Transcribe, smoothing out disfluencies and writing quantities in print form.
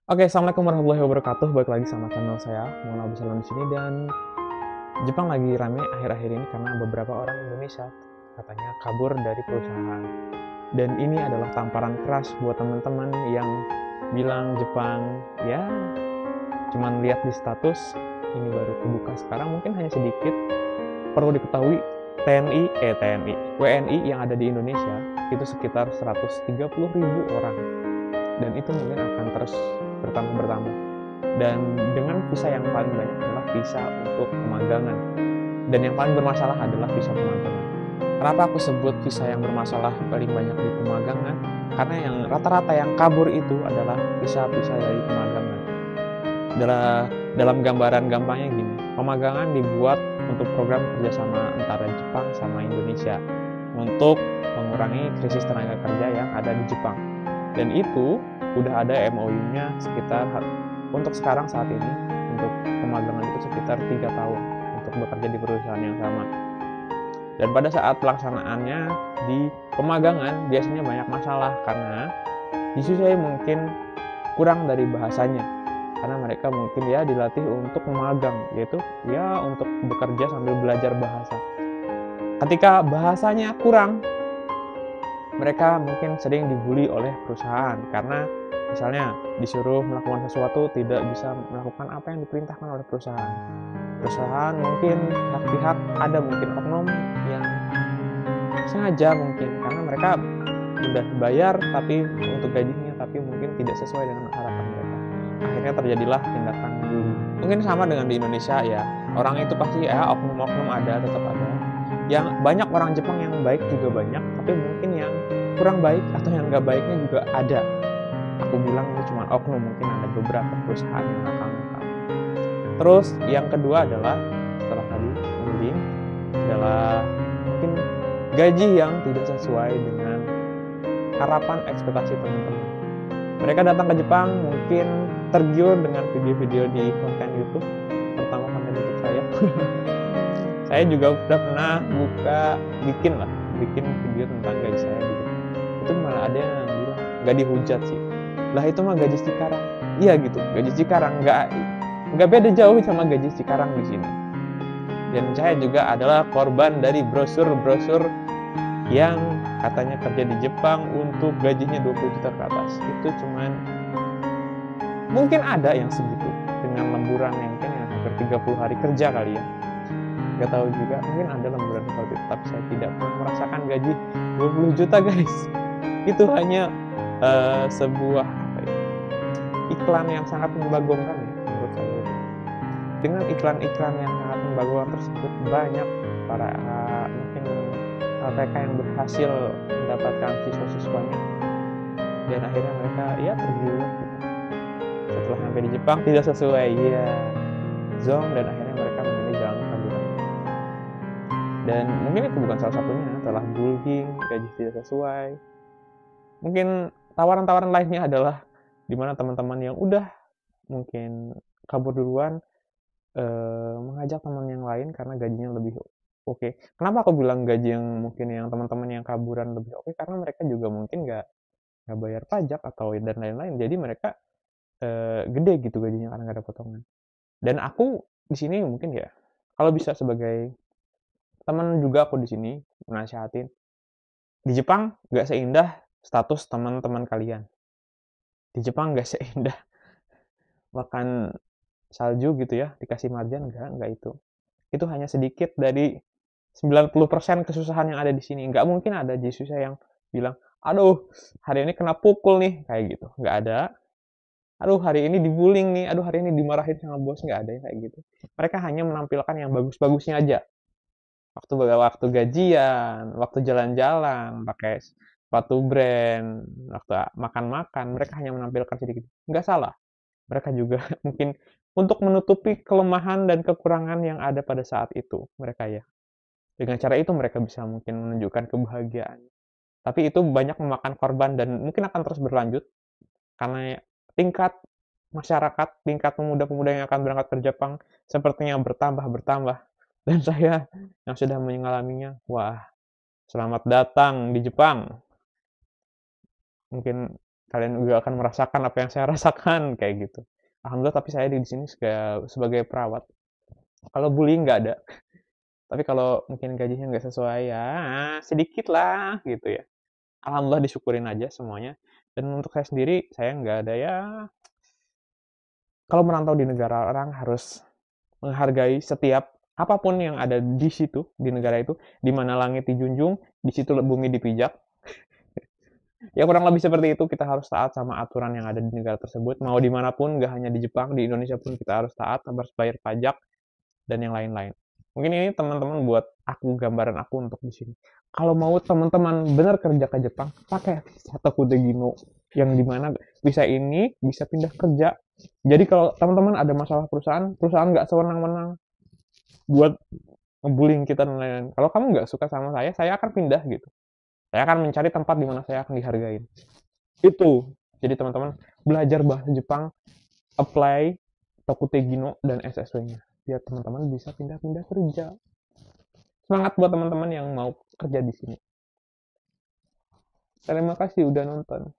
Oke, assalamualaikum warahmatullahi wabarakatuh. Balik lagi sama channel saya, Muhammad Abdul di sini. Dan Jepang lagi rame akhir-akhir ini karena beberapa orang Indonesia katanya kabur dari perusahaan. Dan ini adalah tamparan keras buat teman-teman yang bilang Jepang ya cuman lihat di status ini baru kebuka sekarang, mungkin hanya sedikit. Perlu diketahui WNI yang ada di Indonesia itu sekitar 130.000 orang, dan itu mungkin akan terus bertambah. Dan dengan visa yang paling banyak adalah visa untuk pemagangan, dan yang paling bermasalah adalah visa pemagangan. Kenapa aku sebut visa yang bermasalah paling banyak di pemagangan? Karena yang rata-rata yang kabur itu adalah visa-visa dari pemagangan. Dalam gambaran gampangnya gini, pemagangan dibuat untuk program kerjasama antara Jepang sama Indonesia untuk mengurangi krisis tenaga kerja yang ada di Jepang. Dan itu udah ada MOU-nya sekitar untuk sekarang saat ini, untuk pemagangan itu sekitar 3 tahun untuk bekerja di perusahaan yang sama. Dan pada saat pelaksanaannya di pemagangan biasanya banyak masalah karena di sisi saya mungkin kurang dari bahasanya, karena mereka mungkin ya dilatih untuk memagang, yaitu ya untuk bekerja sambil belajar bahasa. Ketika bahasanya kurang, mereka mungkin sering dibully oleh perusahaan karena misalnya disuruh melakukan sesuatu tidak bisa melakukan apa yang diperintahkan oleh perusahaan. Perusahaan mungkin pihak-pihak ada mungkin oknum yang sengaja mungkin karena mereka udah bayar tapi untuk gajinya tapi mungkin tidak sesuai dengan harapan mereka. Akhirnya terjadilah tindakan bully. Mungkin sama dengan di Indonesia ya. Orang itu pasti ya oknum-oknum ada, tetap ada. Yang banyak orang Jepang yang baik juga banyak, tapi mungkin yang kurang baik atau yang nggak baiknya juga ada. Aku bilang ini cuma oknum, mungkin ada beberapa perusahaan yang nakal-nakal. Terus yang kedua adalah setelah tadi bullying adalah mungkin gaji yang tidak sesuai dengan harapan ekspektasi teman-teman. Mereka datang ke Jepang mungkin tergiur dengan video-video di konten YouTube, terutama konten YouTube saya. Saya juga udah pernah bikin video tentang gaji saya di Jepang. Itu malah ada yang bilang nggak dihujat sih. Lah itu mah gaji Cikarang. Iya gitu, gaji Cikarang nggak beda jauh sama gaji Cikarang di sini. Dan saya juga adalah korban dari brosur-brosur yang katanya kerja di Jepang untuk gajinya 20 juta ke atas. Itu cuman mungkin ada yang segitu dengan lemburan yang mungkin yang hampir 30 hari kerja kali ya. Gak tahu juga, mungkin ada lemburan seperti itu, tapi saya tidak pernah merasakan gaji 20 juta guys. Itu hanya sebuah iklan yang sangat membagongkan ya menurut saya. Dengan iklan-iklan yang sangat membagongkan tersebut, banyak para mungkin mereka yang berhasil mendapatkan siswa-siswanya, dan akhirnya mereka ya tergiur gitu. Setelah sampai di Jepang tidak sesuai ya zong, dan akhirnya mereka memilih jalan kaburan. Dan mungkin itu bukan salah satunya, telah bullying, gaji tidak sesuai. Mungkin tawaran-tawaran lainnya adalah dimana teman-teman yang udah mungkin kabur duluan mengajak teman yang lain karena gajinya lebih oke. Kenapa aku bilang gaji yang mungkin yang teman-teman yang kaburan lebih oke? Karena mereka juga mungkin nggak bayar pajak atau dan lain-lain. Jadi mereka gede gitu gajinya karena nggak ada potongan. Dan aku di sini mungkin ya, kalau bisa sebagai teman juga aku di sini menasihatin, di Jepang nggak seindah status teman-teman kalian. Di Jepang nggak seindah makan salju gitu ya, dikasih marjan, nggak itu. Itu hanya sedikit dari 90% kesusahan yang ada di sini. Nggak mungkin ada Yesusnya yang bilang, aduh hari ini kena pukul nih, kayak gitu. Nggak ada. Aduh hari ini dibullying nih, aduh hari ini dimarahin sama bos, nggak ada yang kayak gitu. Mereka hanya menampilkan yang bagus-bagusnya aja. Waktu gajian, waktu jalan-jalan, pakai sepatu brand, waktu makan-makan, mereka hanya menampilkan sedikit. Nggak salah. Mereka juga mungkin untuk menutupi kelemahan dan kekurangan yang ada pada saat itu mereka ya. Dengan cara itu mereka bisa mungkin menunjukkan kebahagiaan. Tapi itu banyak memakan korban dan mungkin akan terus berlanjut karena tingkat masyarakat, tingkat pemuda-pemuda yang akan berangkat ke Jepang sepertinya bertambah. Dan saya yang sudah mengalaminya, wah, selamat datang di Jepang. Mungkin Kalian juga akan merasakan apa yang saya rasakan kayak gitu. Alhamdulillah, tapi saya di sini sebagai perawat. Kalau bullying nggak ada. Tapi kalau mungkin gajinya nggak sesuai ya sedikit lah gitu ya. Alhamdulillah disyukurin aja semuanya. Dan untuk saya sendiri, saya nggak ada ya. Kalau merantau di negara orang harus menghargai setiap apapun yang ada di situ, di negara itu, di mana langit dijunjung, di situ bumi dipijak. Ya kurang lebih seperti itu, kita harus taat sama aturan yang ada di negara tersebut. Mau dimanapun, nggak hanya di Jepang, di Indonesia pun kita harus taat, harus bayar pajak, dan yang lain-lain. Mungkin ini teman-teman buat aku gambaran aku untuk di sini. Kalau mau teman-teman benar kerja ke Jepang, pakai visa Tokude Gino yang dimana bisa ini bisa pindah kerja. Jadi kalau teman-teman ada masalah perusahaan, perusahaan nggak sewenang-wenang buat ngebullying kita dan lain-lain. Kalau kamu nggak suka sama saya akan pindah gitu. Saya akan mencari tempat di mana saya akan dihargain. Itu. Jadi teman-teman belajar bahasa Jepang, apply Tokute Gino dan SSW-nya. Biar teman-teman bisa pindah-pindah kerja. Semangat buat teman-teman yang mau kerja di sini. Terima kasih udah nonton.